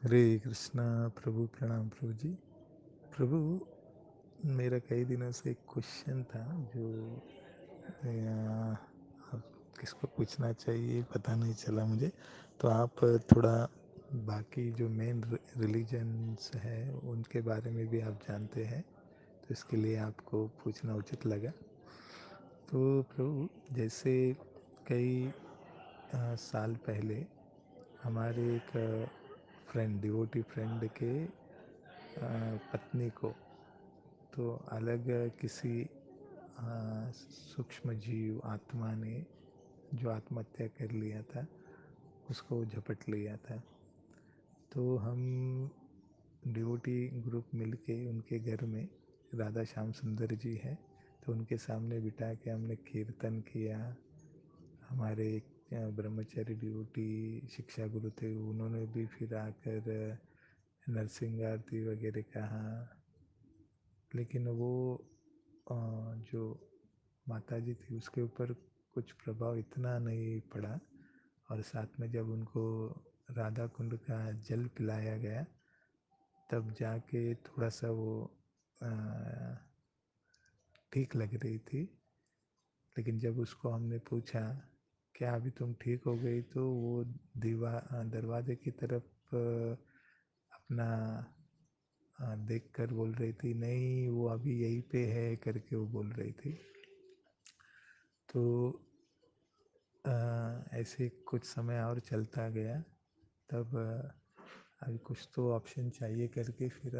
हरे कृष्णा। प्रभु प्रणाम प्रभु जी। प्रभु, मेरा कई दिनों से एक क्वेश्चन था जो अब किसको पूछना चाहिए पता नहीं चला मुझे। तो आप थोड़ा बाकी जो मेन रिलीजन्स है उनके बारे में भी आप जानते हैं, तो इसके लिए आपको पूछना उचित लगा। तो प्रभु, जैसे कई साल पहले हमारे एक फ्रेंड, डिवोटी फ्रेंड के पत्नी को तो अलग किसी सूक्ष्म जीव आत्मा ने जो आत्महत्या कर लिया था, उसको झपट लिया था। तो हम डिवोटी ग्रुप मिलके उनके घर में, राधा श्याम सुंदर जी हैं, तो उनके सामने बिठा के हमने कीर्तन किया। हमारे एक ब्रह्मचारी डिवोटी शिक्षा गुरु थे, उन्होंने भी फिर आकर नरसिंह आरती वगैरह कहा। लेकिन वो जो माता जी थी उसके ऊपर कुछ प्रभाव इतना नहीं पड़ा। और साथ में जब उनको राधा कुंड का जल पिलाया गया तब जाके थोड़ा सा वो ठीक लग रही थी। लेकिन जब उसको हमने पूछा क्या अभी तुम ठीक हो गई, तो वो दरवाजे की तरफ अपना देख कर बोल रही थी, नहीं वो अभी यहीं पे है करके वो बोल रही थी। तो ऐसे कुछ समय और चलता गया। तब अभी कुछ तो ऑप्शन चाहिए करके फिर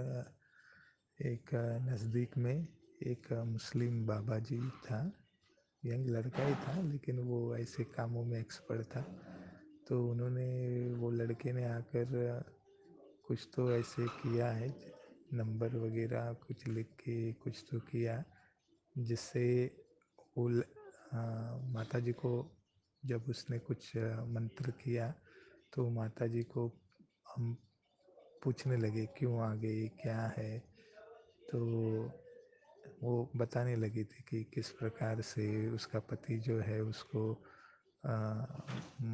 एक नज़दीक में एक मुस्लिम बाबा जी था। यंग लड़का ही था लेकिन वो ऐसे कामों में एक्सपर्ट था। तो उन्होंने, वो लड़के ने आकर कुछ तो ऐसे किया है, नंबर वगैरह कुछ लिख के कुछ तो किया, जिससे वो माता जी को, जब उसने कुछ मंत्र किया तो माता जी को हम पूछने लगे क्यों आ गई, क्या है। तो वो बताने लगी थी कि किस प्रकार से उसका पति जो है उसको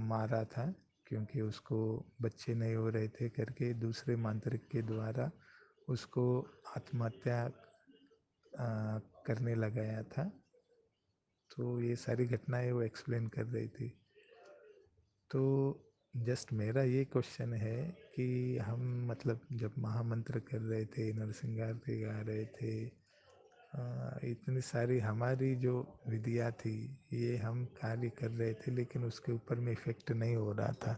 मारा था, क्योंकि उसको बच्चे नहीं हो रहे थे करके दूसरे मांत्रिक के द्वारा उसको आत्महत्या करने लगाया था। तो ये सारी घटनाएं वो एक्सप्लेन कर रही थी। तो जस्ट मेरा ये क्वेश्चन है कि हम मतलब जब महामंत्र कर रहे थे, नरसिंह आरती गा रहे थे, इतनी सारी हमारी जो विधियाँ थी ये हम कार्य कर रहे थे, लेकिन उसके ऊपर में इफेक्ट नहीं हो रहा था।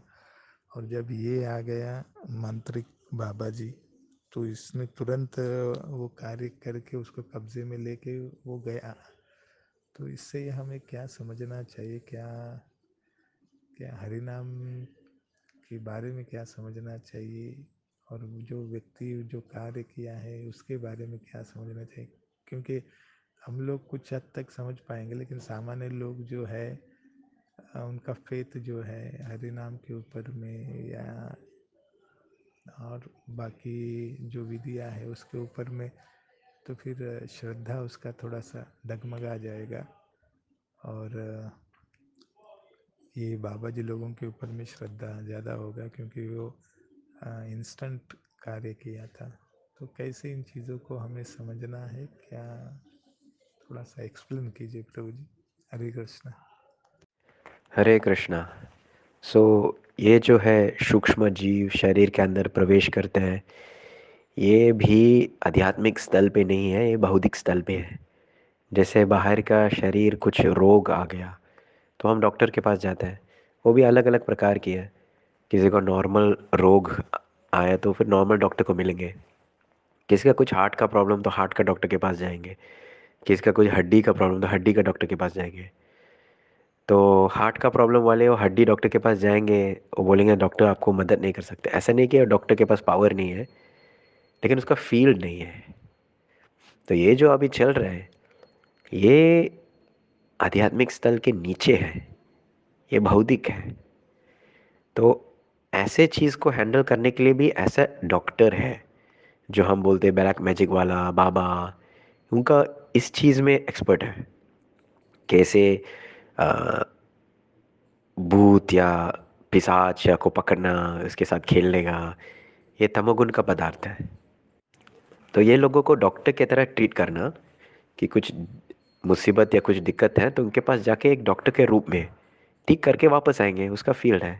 और जब ये आ गया मांत्रिक बाबा जी, तो इसने तुरंत वो कार्य करके उसको कब्जे में लेके वो गया। तो इससे हमें क्या समझना चाहिए, क्या क्या हरि नाम के बारे में क्या समझना चाहिए, और जो व्यक्ति जो कार्य किया है उसके बारे में क्या समझना चाहिए। क्योंकि हम लोग कुछ हद तक समझ पाएंगे, लेकिन सामान्य लोग जो है उनका फेथ जो है हरि नाम के ऊपर में, या और बाकी जो विधियाँ है उसके ऊपर में, तो फिर श्रद्धा उसका थोड़ा सा डगमगा जाएगा। और ये बाबा जी लोगों के ऊपर में श्रद्धा ज़्यादा होगा, क्योंकि वो इंस्टेंट कार्य किया था। तो कैसे इन चीज़ों को हमें समझना है, क्या थोड़ा सा एक्सप्लेन कीजिए प्रभु जी। हरे कृष्णा। हरे कृष्णा। सो ये जो है सूक्ष्म जीव शरीर के अंदर प्रवेश करते हैं, ये भी आध्यात्मिक स्थल पे नहीं है, ये भौतिक स्थल पे है। जैसे बाहर का शरीर कुछ रोग आ गया तो हम डॉक्टर के पास जाते हैं, वो भी अलग अलग प्रकार की है। किसी को नॉर्मल रोग आया तो फिर नॉर्मल डॉक्टर को मिलेंगे, किसी का कुछ हार्ट का प्रॉब्लम तो हार्ट का डॉक्टर के पास जाएंगे, किसी का कुछ हड्डी का प्रॉब्लम तो हड्डी का डॉक्टर के पास जाएंगे। तो हार्ट का प्रॉब्लम वाले वो हड्डी डॉक्टर के पास जाएंगे, वो बोलेंगे डॉक्टर आपको मदद नहीं कर सकते। ऐसा नहीं कि डॉक्टर के पास पावर नहीं है, लेकिन उसका फील्ड नहीं है। तो ये जो अभी चल रहा है ये आध्यात्मिक स्थल के नीचे है, ये भौतिक है। तो ऐसे चीज़ को हैंडल करने के लिए भी ऐसा डॉक्टर है जो हम बोलते हैं ब्लैक मैजिक वाला बाबा, उनका इस चीज़ में एक्सपर्ट है। कैसे अ, भूत या पिशाच या को पकड़ना, उसके साथ खेलने का, ये तमोगुण का पदार्थ है। तो ये लोगों को डॉक्टर की तरह ट्रीट करना, कि कुछ मुसीबत या कुछ दिक्कत है तो उनके पास जाके एक डॉक्टर के रूप में ठीक करके वापस आएंगे, उसका फील्ड है।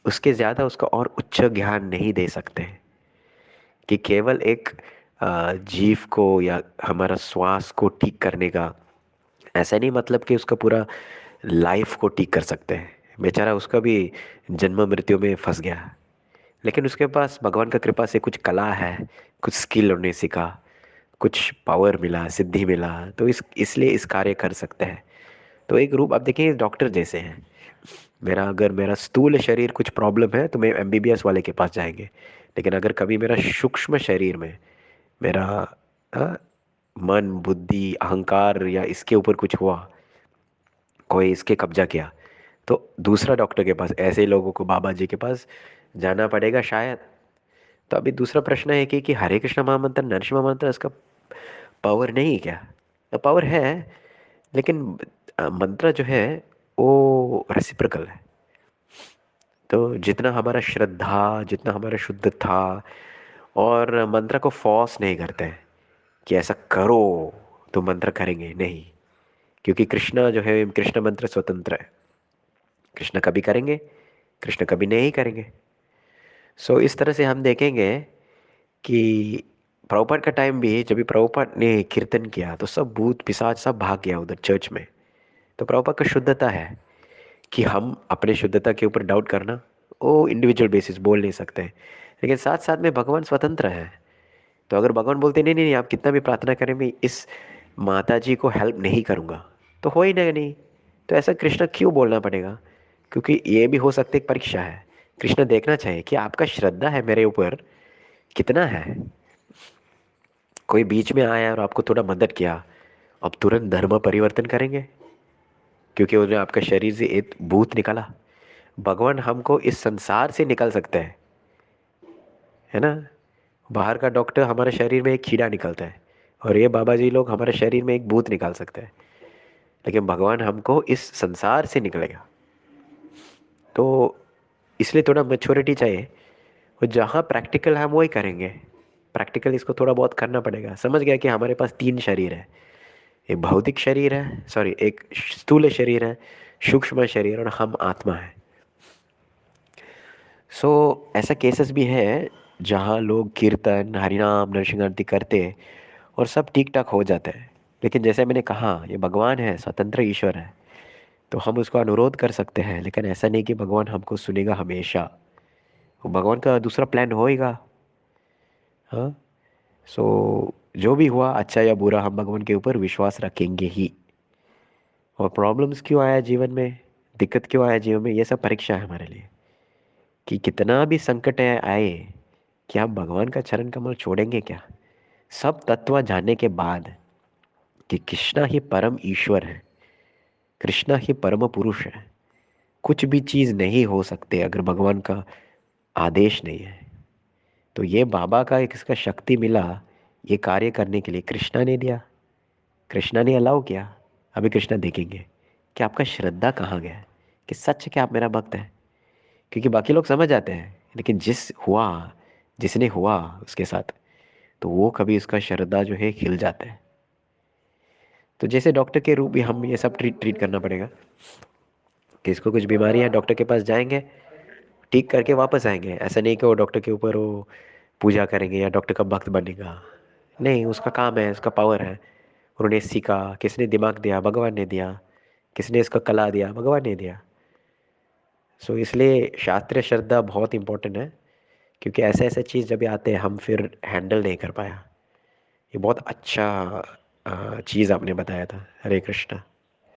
उसके ज़्यादा उसका और उच्च ज्ञान नहीं दे सकते। कि केवल एक जीव को या हमारा श्वास को ठीक करने का ऐसा नहीं मतलब कि उसका पूरा लाइफ को ठीक कर सकते हैं। बेचारा उसका भी जन्म मृत्यु में फंस गया, लेकिन उसके पास भगवान का कृपा से कुछ कला है, कुछ स्किल उन्हें सीखा, कुछ पावर मिला, सिद्धि मिला, तो इसलिए इस कार्य कर सकते हैं। तो एक रूप आप देखिए डॉक्टर जैसे हैं। अगर मेरा स्थूल शरीर कुछ प्रॉब्लम है तो मैं एमबीबीएस वाले के पास जाएंगे। लेकिन अगर कभी मेरा सूक्ष्म शरीर में मेरा अ, मन बुद्धि अहंकार या इसके ऊपर कुछ हुआ, कोई इसके कब्जा किया, तो दूसरा डॉक्टर के पास, ऐसे लोगों को बाबा जी के पास जाना पड़ेगा शायद। तो अभी दूसरा प्रश्न है कि हरे कृष्ण महामंत्र नरसिम्हा मंत्र इसका पावर नहीं है क्या? पावर है, लेकिन मंत्र जो है वो रेसिप्रोकल है। तो जितना हमारा श्रद्धा, जितना हमारा शुद्ध था, और मंत्र को फोर्स नहीं करते हैं कि ऐसा करो तो मंत्र करेंगे, नहीं। क्योंकि कृष्ण जो है, कृष्ण मंत्र स्वतंत्र है। कृष्ण कभी करेंगे, कृष्ण कभी नहीं करेंगे। सो इस तरह से हम देखेंगे कि प्रभुपाद का टाइम भी, जब भी प्रभुपाद ने कीर्तन किया तो सब भूत पिशाच सब भाग गया उधर चर्च में। तो प्रभुपाद का शुद्धता है कि हम अपने शुद्धता के ऊपर डाउट करना, वो इंडिविजुअल बेसिस बोल नहीं सकते हैं। लेकिन साथ साथ में भगवान स्वतंत्र है। तो अगर भगवान बोलते नहीं नहीं नहीं, आप कितना भी प्रार्थना करें, मैं इस माता जी को हेल्प नहीं करूँगा, तो हो ही नहीं। तो ऐसा कृष्ण क्यों बोलना पड़ेगा? क्योंकि ये भी हो सकती एक परीक्षा है। कृष्ण देखना चाहिए कि आपका श्रद्धा है मेरे ऊपर कितना है। कोई बीच में आया और आपको थोड़ा मदद किया, अब तुरंत धर्म परिवर्तन करेंगे क्योंकि उन्होंने आपका शरीर से एक भूत निकाला? भगवान हमको इस संसार से निकाल सकते हैं, है ना। बाहर का डॉक्टर हमारे शरीर में एक कीड़ा निकालता है, और ये बाबा जी लोग हमारे शरीर में एक भूत निकाल सकते हैं। लेकिन भगवान हमको इस संसार से निकलेगा। तो इसलिए थोड़ा मैच्योरिटी चाहिए, और जहाँ प्रैक्टिकल है हम वही करेंगे। प्रैक्टिकल इसको थोड़ा बहुत करना पड़ेगा। समझ गया कि हमारे पास तीन शरीर है, एक भौतिक शरीर है, सॉरी एक स्थूल शरीर है, सूक्ष्म शरीर, और हम आत्मा है। सो ऐसा केसेस भी है जहाँ लोग कीर्तन हरिनाम नरसिंह आरती करते हैं और सब ठीक ठाक हो जाता है। लेकिन जैसे मैंने कहा, ये भगवान है, स्वतंत्र ईश्वर है। तो हम उसको अनुरोध कर सकते हैं, लेकिन ऐसा नहीं कि भगवान हमको सुनेगा हमेशा। वो भगवान का दूसरा प्लान होएगा। हाँ। सो जो भी हुआ, अच्छा या बुरा, हम भगवान के ऊपर विश्वास रखेंगे ही। और प्रॉब्लम्स क्यों आया जीवन में, दिक्कत क्यों आया जीवन में, ये सब परीक्षा है हमारे लिए। कि कितना भी संकट आए, क्या हम भगवान का चरण कमल छोड़ेंगे क्या? सब तत्व जानने के बाद कि कृष्णा ही परम ईश्वर है, कृष्णा ही परम पुरुष है, कुछ भी चीज नहीं हो सकते अगर भगवान का आदेश नहीं है। तो ये बाबा का एक इसका शक्ति मिला, ये कार्य करने के लिए कृष्णा ने दिया, कृष्णा ने अलाउ किया। अभी कृष्णा देखेंगे कि आपका श्रद्धा कहाँ गया है, कि सच क्या आप मेरा भक्त है। क्योंकि बाकी लोग समझ जाते हैं, लेकिन जिसने हुआ उसके साथ, तो वो कभी उसका श्रद्धा जो है हिल जाता है। तो जैसे डॉक्टर के रूप भी हम ये सब ट्रीट ट्रीट करना पड़ेगा। कि इसको कुछ बीमारी है, डॉक्टर के पास जाएंगे, ठीक करके वापस आएंगे। ऐसा नहीं कि वो डॉक्टर के ऊपर वो पूजा करेंगे या डॉक्टर का भक्त बनेगा। नहीं, उसका काम है, उसका पावर है। उन्होंने सीखा, किसने दिमाग दिया? भगवान ने दिया। किसने इसका कला दिया? भगवान ने दिया। सो इसलिए शास्त्रीय श्रद्धा बहुत इंपॉर्टेंट है। क्योंकि ऐसे ऐसे चीज़ जब भी आते हैं हम फिर हैंडल नहीं कर पाया। ये बहुत अच्छा चीज़ आपने बताया था। हरे कृष्णा।